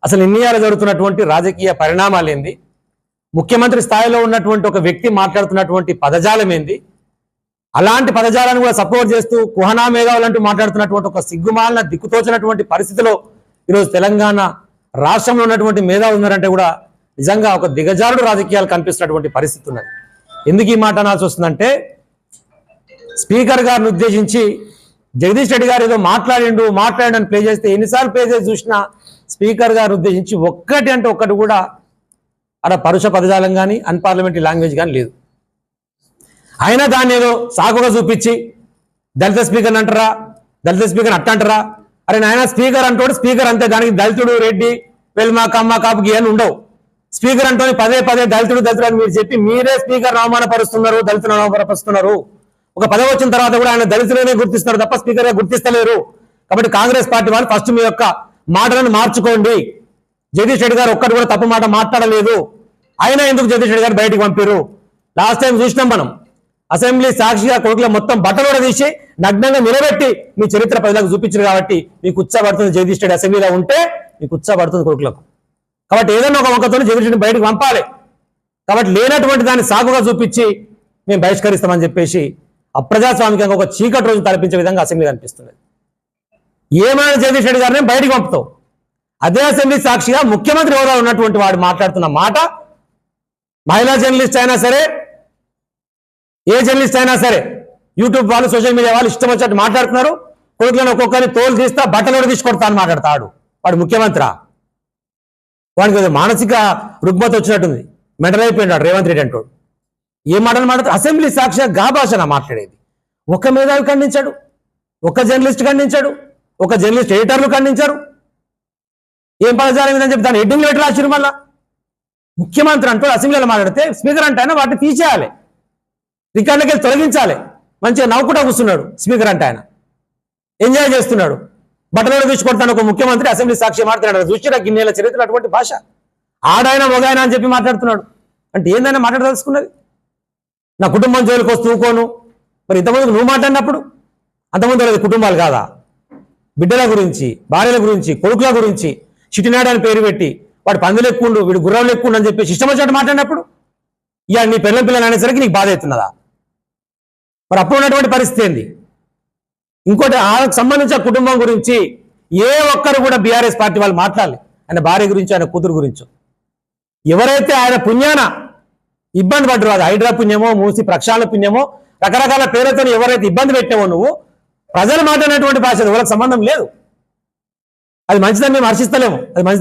అసలు ఇన్నియాల జరుగుతున్నటువంటి రాజకీయ పరిణామాలు ఏంది, ముఖ్యమంత్రి స్థాయిలో ఉన్నటువంటి ఒక వ్యక్తి మాట్లాడుతున్నటువంటి పదజాలం ఏంది, అలాంటి పదజాలను కూడా సపోర్ట్ చేస్తూ కుహనా మేధావులంటూ మాట్లాడుతున్నటువంటి ఒక సిగ్గుమాలిన దిక్కుతోచినటువంటి పరిస్థితిలో ఈరోజు తెలంగాణ రాష్ట్రంలో ఉన్నటువంటి మేధావులు ఉన్నారంటే కూడా నిజంగా ఒక దిగజారుడు రాజకీయాలు కనిపిస్తున్నటువంటి పరిస్థితి ఉన్నది. ఎందుకు ఈ మాట అనాల్సి వస్తుందంటే, స్పీకర్ గారిని ఉద్దేశించి జగదీష్ రెడ్డి గారు ఏదో మాట్లాడని ప్లే చేస్తే ఎన్నిసార్లు ప్లే చేసి చూసినా స్పీకర్ గారు ఉద్దేశించి ఒక్కటి అంటే ఒక్కటి కూడా అక్కడ పరుష పదజాలం కానీ అన్పార్లమెంటరీ లాంగ్వేజ్ కానీ లేదు. అయినా దాన్ని ఏదో సాకుగా చూపించి దళిత స్పీకర్ అంటారా, దళిత స్పీకర్ అట్టంటారా, అరే నాయన స్పీకర్ అంటోడు స్పీకర్ అంతే, దానికి దళితుడు రెడ్డి వెల్మా కమ్మ కాపుకి అని ఉండవు. స్పీకర్ అంటోని పదే పదే దళితుడు అని మీరు చెప్పి మీరే స్పీకర్ అవమానపరుస్తున్నారు, దళితులను అవమానపరుస్తున్నారు. ఒక పదవి వచ్చిన తర్వాత కూడా ఆయన దళితులనే గుర్తిస్తున్నారు తప్ప స్పీకర్గా గుర్తిస్తలేరు. కాబట్టి కాంగ్రెస్ పార్టీ వాళ్ళు ఫస్ట్ మీ యొక్క మాటలను మార్చుకోండి. జగదీష్ రెడ్డి గారు ఒక్కటి కూడా తప్పు మాట మాట్లాడలేదు, అయినా ఎందుకు జగదీష్ రెడ్డి గారు బయటకు పంపారు? లాస్ట్ టైం చూసినాం మనం, అసెంబ్లీ సాక్షిగా కొడుకుల మొత్తం బట్టలు కూడా తీసి నగ్నంగా నిలబెట్టి మీ చరిత్ర ప్రజలకు చూపించారు. కాబట్టి మీకు ఉత్సాహపడుతుంది జగదీష్ రెడ్డి అసెంబ్లీలో ఉంటే మీకు ఉత్సాహపడుతుంది కొడుకులకు. కాబట్టి ఏదైనా ఒక వంకతో జగదీష్ రెడ్డిని బయటకు పంపాలి. కాబట్టి లేనటువంటి దాన్ని సాగుగా చూపించి మేము బహిష్కరిస్తామని చెప్పేసి అప్రజాస్వామికంగా ఒక చీకటి రోజు తలపించే విధంగా అసెంబ్లీ కనిపిస్తుంది. ఏమైనా జగదీష్ రెడ్డి గారిని బయటకు పంపుతావు, అదే అసెంబ్లీ సాక్షిగా ముఖ్యమంత్రి హోదా ఉన్నటువంటి వాడు మాట్లాడుతున్న మాట మహిళా జర్నలిస్ట్ అయినా సరే, ఏ జర్నలిస్ట్ అయినా సరే, యూట్యూబ్ వాళ్ళు సోషల్ మీడియా వాళ్ళు ఇష్టం వచ్చినట్టు మాట్లాడుతున్నారు. కొడుకులను ఒక్కొక్కరిని తోలు తీస్తా బట్టలు తీసుకొడతా అని మాట్లాడతాడు. వాడు ముఖ్యమంత్రి, వాడికి మానసిక రుగ్మత వచ్చినట్టుంది, మెంటల్ అయిపోయినాడు రేవంత్ రెడ్డి అంటాడు. ఏ మాటలు మాట్లాడుతూ అసెంబ్లీ సాక్షిగా గా భాషన మాట్లాడేది. ఒక మేధావి ఖండించాడు, ఒక జర్నలిస్ట్ ఖండించాడు, ఒక జర్నలిస్ట్ ఎడిటర్లు ఖండించారు. ఏం పదజాలం ఏదని చెప్పి దాన్ని హెడ్డింగ్ లెటర్ రాసిరు. మళ్ళా ముఖ్యమంత్రి అంటూ అసెంబ్లీలో మాట్లాడితే స్పీకర్ అంటే ఆయన వాటిని తీసేయాలి, రికార్డులకి తొలగించాలి. మంచిగా నవ్వుకుంటా కూర్చున్నాడు స్పీకర్ అంటే, ఆయన ఎంజాయ్ చేస్తున్నాడు. బట్టలు తీసుకొడతాను ఒక ముఖ్యమంత్రి అసెంబ్లీ సాక్షి మాట్లాడాడు. చూసి గిన్నెల చరిత్ర అటువంటి భాష, ఆడాయన మొగాయన అని చెప్పి మాట్లాడుతున్నాడు. అంటే ఏందైనా మాట్లాడదలుచుకున్నది? నా కుటుంబం జోలికి వస్తూ ఊకోను. మరి ఇంతమందికి నువ్వు మాట్లాడినప్పుడు అంతమంది లేదు కుటుంబాలు కాదా? బిడ్డల గురించి, భార్యల గురించి, కొడుకుల గురించి చిట్టినాడు అని పేరు పెట్టి వాడు పందులు ఎక్కుండు, వీడు గుర్రాలు ఎక్కుండు అని చెప్పి ఇష్టం వచ్చినట్టు మాట్లాడినప్పుడు ఇక నీ పిల్లలు అనేసరికి నీకు బాధ అవుతున్నదా? మరి అప్పుడు ఉన్నటువంటి పరిస్థితి ఏంది? ఇంకోటి ఆయనకు సంబంధించిన కుటుంబం గురించి ఏ ఒక్కరు కూడా బీఆర్ఎస్ పార్టీ వాళ్ళు మాట్లాడాలి. ఆయన భార్య గురించి, ఆయన కూతురు గురించి. ఎవరైతే ఆయన పుణ్యాన ఇబ్బంది పడ్డారు, అది హైడ్రా పుణ్యమో, మూసి ప్రక్షాళన పుణ్యమో, రకరకాల పేర్లతో ఎవరైతే ఇబ్బంది పెట్టావో నువ్వు, ప్రజలు మాట్లాడినటువంటి భాష ఎవరికి సంబంధం లేదు. అది మంచిదని మేము హర్షిస్తలేము, అది మంచిదని